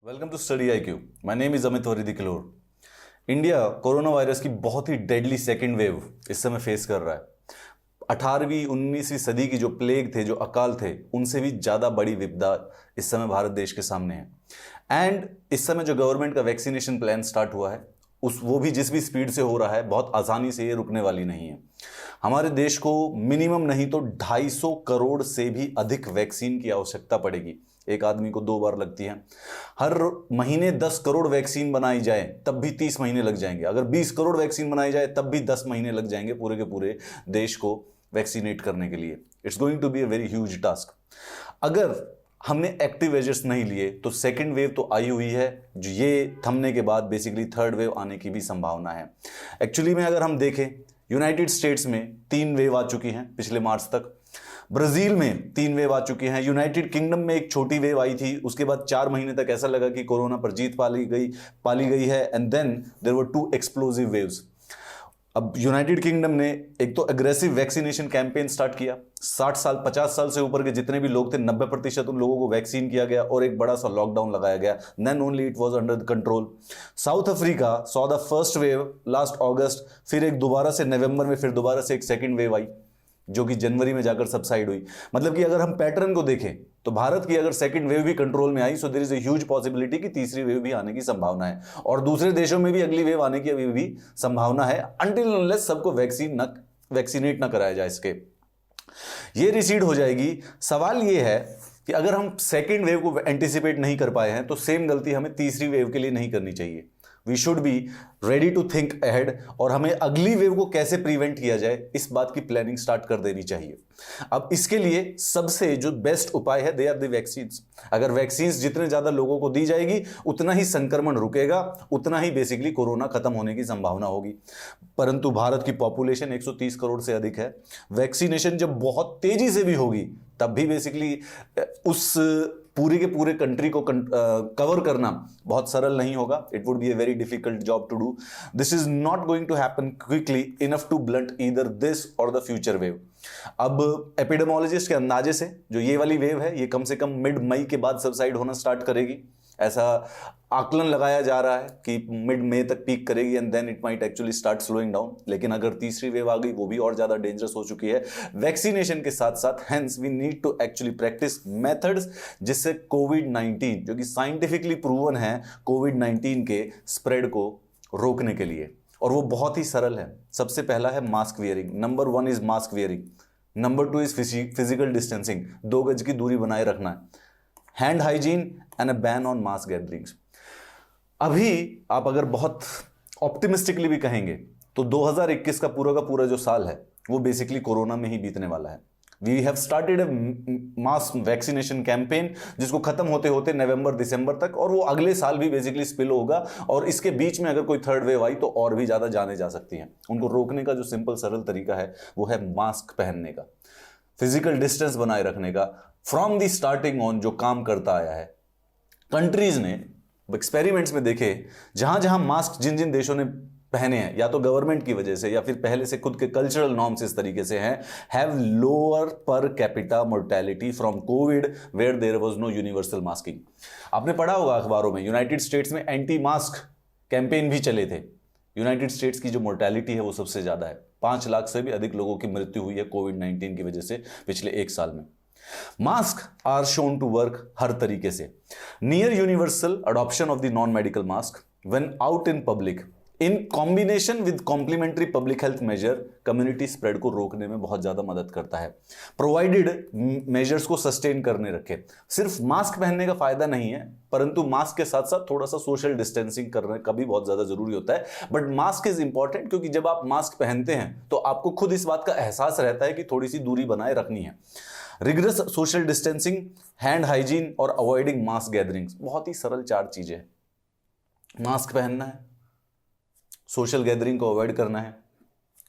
Welcome to study IQ। My name is Amit वरीदी किलोर। India corona virus की बहुत ही डेडली सेकेंड वेव इस समय फेस कर रहा है। 18वीं 19वीं सदी की जो प्लेग थे, जो अकाल थे, उनसे भी ज्यादा बड़ी विपदा इस समय भारत देश के सामने है। एंड इस समय जो गवर्नमेंट का वैक्सीनेशन प्लान स्टार्ट हुआ है, वो भी जिस भी स्पीड से हो रहा है, बहुत आसानी से ये रुकने वाली नहीं है। हमारे देश को मिनिमम नहीं तो 250 करोड़ से भी अधिक वैक्सीन की आवश्यकता पड़ेगी। एक आदमी को 2 बार लगती है। हर महीने 10 करोड़ वैक्सीन बनाई जाए तब भी 30 महीने लग जाएंगे। अगर 20 करोड़ वैक्सीन बनाई जाए तब भी 10 महीने लग जाएंगे पूरे के पूरे देश को वैक्सीनेट करने के लिए। It's going to be a very huge task. अगर हमने एक्टिव मेजर्स नहीं लिए तो सेकेंड वेव तो आई हुई है, जो ये थमने के बाद बेसिकली थर्ड वेव आने की भी संभावना है। एक्चुअली में अगर हम देखें, यूनाइटेड स्टेट्स में 3 वेव आ चुकी हैं पिछले मार्च तक। ब्राजील में 3 वेव आ चुकी हैं। यूनाइटेड किंगडम में एक छोटी वेव आई थी, उसके बाद 4 महीने तक ऐसा लगा कि कोरोना पर जीत पाली गई है। And then there were 2 explosive waves. अब यूनाइटेड किंगडम ने एक तो अग्रेसिव वैक्सीनेशन कैंपेन स्टार्ट किया। 50 साल से ऊपर के जितने भी लोग थे, 90% उन लोगों को वैक्सीन किया गया और एक बड़ा सा लॉकडाउन लगाया गया। Then only it was under the control. South Africa saw the first wave last August, फिर एक दोबारा से नवंबर में फिर दोबारा से एक सेकेंड वेव आई, जो कि जनवरी में जाकर सबसाइड हुई। मतलब कि अगर हम पैटर्न को देखें तो भारत की अगर सेकंड वेव भी कंट्रोल में आई, so there is a huge possibility कि तीसरी वेव भी आने की संभावना है, और दूसरे देशों में भी अगली वेव आने की अभी भी संभावना है, अनटिल अनलेस सबको वैक्सीनेट ना कराया जाए। इसके ये रिसीड हो जाएगी। सवाल ये है कि अगर हम सेकेंड वेव को एंटिसिपेट नहीं कर पाए हैं तो सेम गलती हमें तीसरी वेव के लिए नहीं करनी चाहिए। We should be ready to think ahead, और हमें अगली वेव को कैसे प्रिवेंट किया जाए इस बात की प्लानिंग स्टार्ट कर देनी चाहिए। अब इसके लिए सबसे जो बेस्ट उपाय है, दे आर द वैक्सीन्स। अगर वैक्सीन्स जितने ज्यादा लोगों को दी जाएगी उतना ही संक्रमण रुकेगा, उतना ही बेसिकली कोरोना खत्म होने की संभावना होगी। परंतु भारत की पॉपुलेशन 130 करोड़ से अधिक है। वैक्सीनेशन जब बहुत तेजी से भी होगी तब भी बेसिकली उस पूरे के पूरे कंट्री को कवर करना बहुत सरल नहीं होगा। It would be a very difficult job to do. This is not going to happen quickly enough to blunt either this or the future wave. अब एपिडेमोलॉजिस्ट के अंदाजे से जो ये वाली वेव है, ये कम से कम मिड मई के बाद सबसाइड होना स्टार्ट करेगी। ऐसा आकलन लगाया जा रहा है कि मिड मई तक पीक करेगी and then it might actually start slowing down. लेकिन अगर तीसरी वेव आ गई, वो भी और ज्यादा डेंजरस हो चुकी है वैक्सीनेशन के साथ साथ। Hence we need to actually practice methods जिससे कोविड-19, जो कि साइंटिफिकली प्रूवन है, कोविड-19 के स्प्रेड को रोकने के लिए, और वो बहुत ही सरल है। सबसे पहला है mask wearing. Number 1 is mask wearing. Number 2 is physical distancing, 2 गज की दूरी बनाए रखना है। Hand hygiene and a ban on mass gatherings. अभी आप अगर बहुत ऑप्टिमिस्टिकली भी कहेंगे तो 2021 का पूरा जो साल है वो बेसिकली कोरोना में ही बीतने वाला है। We have started a mass vaccination campaign जिसको खत्म होते होते नवंबर दिसंबर तक, और वो अगले साल भी बेसिकली स्पिल होगा। और इसके बीच में अगर कोई थर्ड वेव आई तो और भी ज्यादा जाने जा सकती हैं। उनको रोकने का जो सिंपल सरल तरीका है वो है मास्क पहनने का, फिजिकल डिस्टेंस बनाए रखने का। फ्रॉम दी स्टार्टिंग ऑन जो काम करता आया है, कंट्रीज ने एक्सपेरिमेंट्स में देखे, जहां जहां मास्क जिन जिन देशों ने पहने हैं, या तो गवर्नमेंट की वजह से या फिर पहले से खुद के कल्चरल नॉर्म्स इस तरीके से हैं, have lower per capita mortality from COVID where there was no universal masking. आपने पढ़ा होगा अखबारों में, यूनाइटेड स्टेट्स में एंटी मास्क कैंपेन भी चले थे। यूनाइटेड स्टेट्स की जो मोर्टेलिटी है वो सबसे ज्यादा है। 5 लाख से भी अधिक लोगों की मृत्यु हुई है कोविड-19 की वजह से पिछले 1 साल में। Mask are shown to work हर तरीके से। Near universal adoption of the non medical mask when out in public in combination with complementary public health measure community spread को रोकने में बहुत ज्यादा मदद करता है, प्रोवाइडेड मेजर्स को सस्टेन करने रखे। सिर्फ मास्क पहनने का फायदा नहीं है, परंतु मास्क के साथ साथ थोड़ा सा सोशल डिस्टेंसिंग करने का भी बहुत ज्यादा जरूरी होता है। बट मास्क इज इंपॉर्टेंट क्योंकि जब आप मास्क पहनते हैं तो आपको खुद इस बात का एहसास रहता है कि थोड़ी सी दूरी बनाए रखनी है। Rigorous social distancing, hand hygiene और अवॉइडिंग मास गैदरिंग्स, बहुत ही सरल 4 चीजें हैं। मास्क पहनना है, सोशल गैदरिंग को अवॉइड करना है,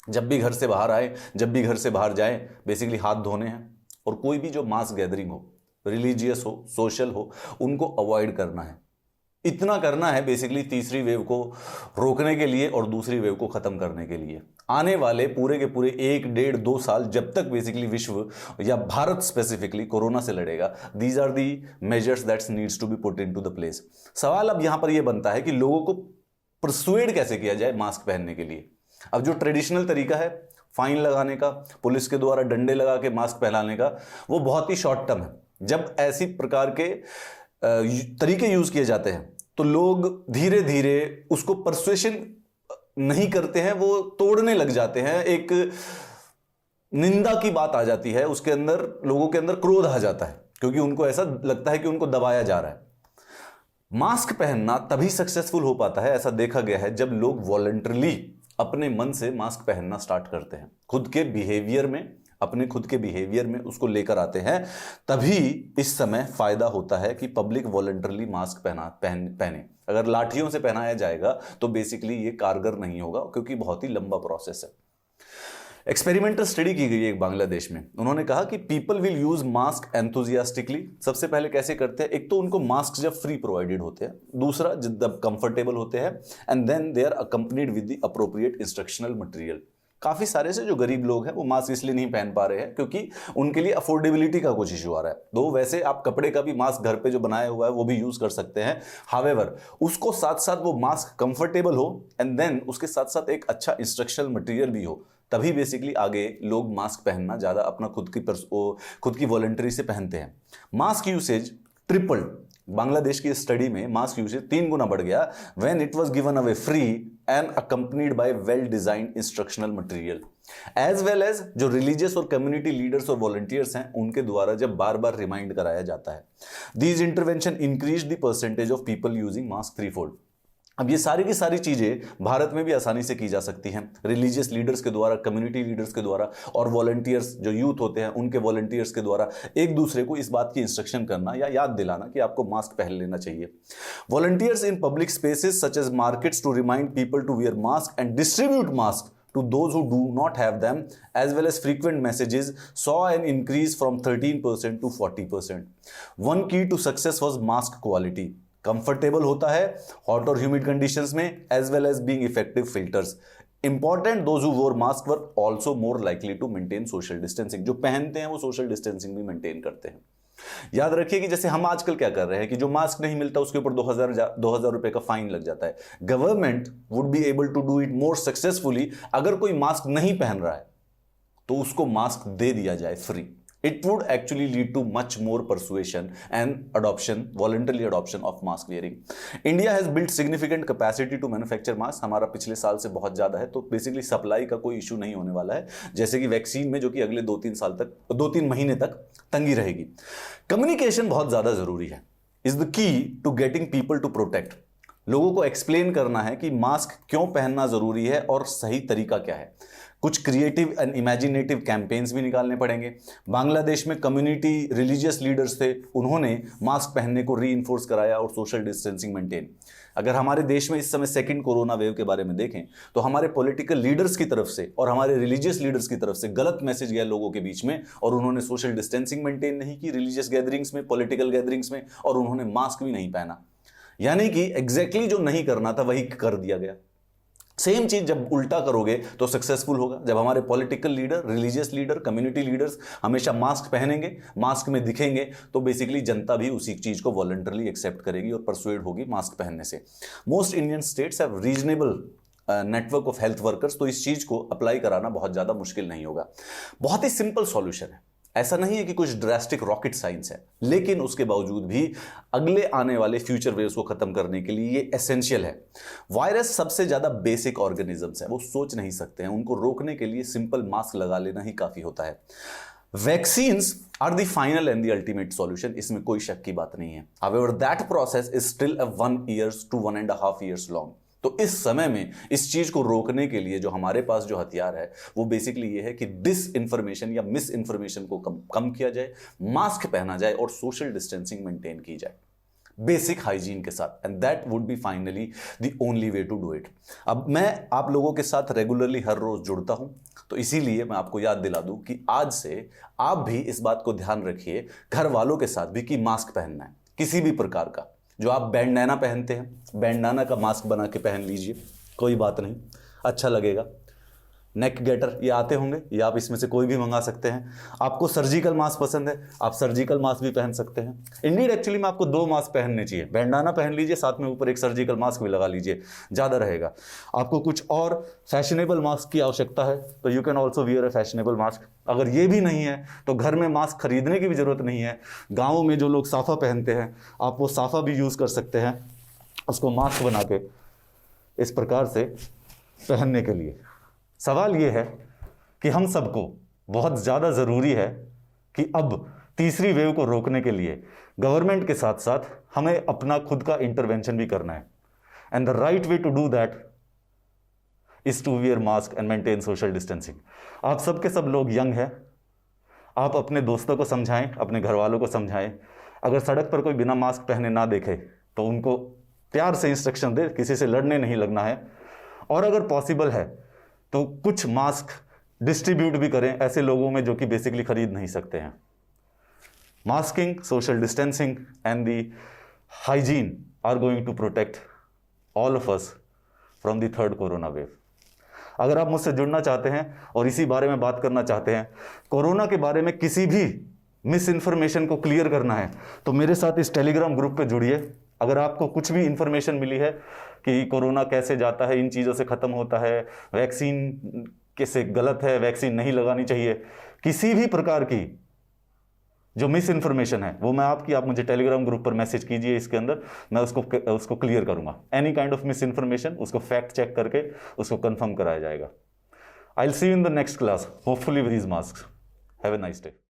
जब भी घर से बाहर आए, जब भी घर से बाहर जाए बेसिकली हाथ धोने हैं, और कोई भी जो मास गैदरिंग हो, रिलीजियस हो, सोशल हो, उनको अवॉइड करना है। इतना करना है बेसिकली तीसरी वेव को रोकने के लिए और दूसरी वेव को खत्म करने के लिए। आने वाले पूरे के पूरे 1 1.5 2 साल जब तक बेसिकली विश्व या भारत स्पेसिफिकली कोरोना से लड़ेगा, these are the measures that's needs to be put into the place. सवाल अब यहां पर यह बनता है कि लोगों को परसुएड कैसे किया जाए मास्क पहनने के लिए। अब जो ट्रेडिशनल तरीका है फाइन लगाने का, पुलिस के द्वारा डंडे लगा के मास्क पहनाने का, वो बहुत ही शॉर्ट टर्म है। जब ऐसी प्रकार के तरीके यूज किए जाते हैं तो लोग धीरे धीरे उसको परसुएशन नहीं करते हैं, वो तोड़ने लग जाते हैं। एक निंदा की बात आ जाती है उसके अंदर, लोगों के अंदर क्रोध आ जाता है क्योंकि उनको ऐसा लगता है कि उनको दबाया जा रहा है। मास्क पहनना तभी सक्सेसफुल हो पाता है, ऐसा देखा गया है, जब लोग वॉलंटरली अपने मन से मास्क पहनना स्टार्ट करते हैं, खुद के बिहेवियर में, अपने खुद के बिहेवियर में उसको लेकर आते हैं। तभी इस समय फायदा होता है कि पब्लिक वॉलंटरली मास्क पहने। अगर लाठियों से पहनाया जाएगा तो बेसिकली ये कारगर नहीं होगा क्योंकि बहुत ही लंबा प्रोसेस है। एक्सपेरिमेंटल स्टडी की गई है एक बांग्लादेश में। उन्होंने कहा कि people will use mask enthusiastically. सबसे पहले कैसे करते हैं, एक तो उनको मास्क जब फ्री प्रोवाइडेड होते हैं, दूसरा जब कंफर्टेबल होते हैं, and then they are accompanied with the appropriate instructional material. काफी सारे से जो गरीब लोग हैं वो मास्क इसलिए नहीं पहन पा रहे हैं क्योंकि उनके लिए अफोर्डेबिलिटी का कुछ इशू आ रहा है। तो वैसे आप कपड़े का भी मास्क घर पे जो बनाया हुआ है वो भी यूज कर सकते हैं, हावेवर उसको साथ साथ वो मास्क कंफर्टेबल हो एंड देन उसके साथ साथ एक अच्छा इंस्ट्रक्शनल मटेरियल भी हो, तभी बेसिकली आगे लोग मास्क पहनना ज्यादा अपना खुद की वॉलंटरी से पहनते हैं। Mask usage tripled. बांग्लादेश की स्टडी में मास्क यूसेज 3 गुना बढ़ गया when it was given away free and accompanied by well designed instructional material, as well as जो रिलीजियस और कम्युनिटी लीडर्स और वॉलंटियर्स हैं उनके द्वारा जब बार बार रिमाइंड कराया जाता है। These intervention increase the percentage of people using mask threefold. अब ये सारी की सारी चीजें भारत में भी आसानी से की जा सकती हैं, रिलीजियस लीडर्स के द्वारा, कम्युनिटी लीडर्स के द्वारा और वॉलंटियर्स जो यूथ होते हैं उनके वॉलंटियर्स के द्वारा एक दूसरे को इस बात की इंस्ट्रक्शन करना या याद दिलाना कि आपको मास्क पहन लेना चाहिए। Volunteers in public spaces such as markets to remind people to wear mask and distribute mask to those who do not have them, as well as frequent messages, saw an increase from 13% to 40%. One key to success was mask quality. Comfortable होता है hot और humid conditions में, as well as being effective filters. Important, those who wore mask were also more likely to maintain social distancing. जो पहनते हैं वो social distancing भी maintain करते हैं। याद रखिए कि जैसे हम आजकल क्या कर रहे हैं कि जो मास्क नहीं मिलता उसके ऊपर 2000 रुपए का फाइन लग जाता है। Government would be able to do it more successfully अगर कोई मास्क नहीं पहन रहा है तो उसको मास्क दे दिया जाए free. It would actually lead to much more persuasion and adoption, voluntary adoption of mask wearing. India has built significant capacity to manufacture mask. हमारा पिछले साल से बहुत ज्यादा है, तो बेसिकली सप्लाई का कोई इशू नहीं होने वाला है, जैसे कि वैक्सीन में जो कि अगले 2-3 महीने तक तंगी रहेगी। कम्युनिकेशन बहुत ज्यादा जरूरी है, is the key to getting people to protect. लोगों को एक्सप्लेन करना है कि मास्क क्यों पहनना जरूरी है और सही तरीका क्या है। कुछ क्रिएटिव एंड इमेजिनेटिव कैंपेन्स भी निकालने पड़ेंगे। बांग्लादेश में कम्युनिटी रिलीजियस लीडर्स थे, उन्होंने मास्क पहनने को रीइंफोर्स कराया और सोशल डिस्टेंसिंग मेंटेन। अगर हमारे देश में इस समय सेकंड कोरोना वेव के बारे में देखें तो हमारे पॉलिटिकल लीडर्स की तरफ से और हमारे रिलीजियस लीडर्स की तरफ से गलत मैसेज गया लोगों के बीच में, और उन्होंने सोशल डिस्टेंसिंग मेंटेन नहीं की रिलीजियस गैदरिंग्स में, पॉलिटिकल गैदरिंग्स में, और उन्होंने मास्क भी नहीं पहना। यानी कि एग्जैक्टली जो नहीं करना था वही कर दिया गया। सेम चीज जब उल्टा करोगे तो सक्सेसफुल होगा। जब हमारे political leader, religious leader, community leaders हमेशा मास्क पहनेंगे, मास्क में दिखेंगे, तो बेसिकली जनता भी उसी चीज को वॉलंटरली एक्सेप्ट करेगी और परसुएड होगी मास्क पहनने से। Most Indian states have reasonable network of health workers, तो इस चीज को अप्लाई कराना बहुत ज्यादा मुश्किल नहीं होगा। बहुत ही सिंपल सॉल्यूशन है, ऐसा नहीं है कि कुछ ड्रास्टिक रॉकेट साइंस है, लेकिन उसके बावजूद भी अगले आने वाले फ्यूचर वेव्स को खत्म करने के लिए ये एसेंशियल है। वायरस सबसे ज्यादा बेसिक ऑर्गेनिजम्स है, वो सोच नहीं सकते हैं, उनको रोकने के लिए सिंपल मास्क लगा लेना ही काफी होता है। Vaccines are the final and the ultimate solution, इसमें कोई शक की बात नहीं है। However that process is still 1 year to 1.5 years long. तो इस समय में इस चीज को रोकने के लिए जो हमारे पास जो हथियार है वो बेसिकली ये है कि डिस इंफॉर्मेशन या मिस इंफॉर्मेशन को कम किया जाए, मास्क पहना जाए और सोशल डिस्टेंसिंग मेंटेन की जाए बेसिक हाइजीन के साथ, and that would be finally the only way to do it. अब मैं आप लोगों के साथ रेगुलरली हर रोज जुड़ता हूं, तो इसीलिए मैं आपको याद दिला दूं कि आज से आप भी इस बात को ध्यान रखिए घर वालों के साथ भी कि मास्क पहनना है किसी भी प्रकार का। जो आप बैंडाना पहनते हैं, बैंडाना का मास्क बना के पहन लीजिए, कोई बात नहीं, अच्छा लगेगा। नेक गेटर ये आते होंगे, ये आप इसमें से कोई भी मंगा सकते हैं। आपको सर्जिकल मास्क पसंद है, आप सर्जिकल मास्क भी पहन सकते हैं। इंडीड एक्चुअली में आपको 2 मास्क पहनने चाहिए, बैंडाना पहन लीजिए, साथ में ऊपर एक सर्जिकल मास्क भी लगा लीजिए, ज़्यादा रहेगा। आपको कुछ और फैशनेबल मास्क की आवश्यकता है तो you can also wear A fashionable mask. अगर ये भी नहीं है तो घर में मास्क खरीदने की भी ज़रूरत नहीं है। गाँव में जो लोग साफ़ा पहनते हैं, आप वो साफ़ा भी यूज़ कर सकते हैं, उसको मास्क बना के इस प्रकार से पहनने के लिए। सवाल ये है कि हम सबको बहुत ज़्यादा ज़रूरी है कि अब तीसरी वेव को रोकने के लिए गवर्नमेंट के साथ साथ हमें अपना खुद का इंटरवेंशन भी करना है। And the right way to do that is to wear mask and maintain social distancing. आप सब के सब लोग यंग हैं, आप अपने दोस्तों को समझाएं, अपने घर वालों को समझाएं। अगर सड़क पर कोई बिना मास्क पहने ना देखे तो उनको प्यार से इंस्ट्रक्शन दे, किसी से लड़ने नहीं लगना है। और अगर पॉसिबल है तो कुछ मास्क डिस्ट्रीब्यूट भी करें ऐसे लोगों में जो कि बेसिकली खरीद नहीं सकते हैं। Masking, social distancing and the hygiene are going to protect all of us from the third corona wave. अगर आप मुझसे जुड़ना चाहते हैं और इसी बारे में बात करना चाहते हैं, कोरोना के बारे में किसी भी मिस इन्फॉर्मेशन को क्लियर करना है, तो मेरे साथ इस टेलीग्राम ग्रुप पे जुड़िए। अगर आपको कुछ भी इंफॉर्मेशन मिली है कि कोरोना कैसे जाता है, इन चीज़ों से ख़त्म होता है, वैक्सीन कैसे गलत है, वैक्सीन नहीं लगानी चाहिए, किसी भी प्रकार की जो मिस इन्फॉर्मेशन है वो आप मुझे टेलीग्राम ग्रुप पर मैसेज कीजिए, इसके अंदर मैं उसको क्लियर करूंगा। Any kind of miss information उसको फैक्ट चेक करके उसको कंफर्म कराया जाएगा। I will see you in the next class, hopefully with these mask. Have a nice day.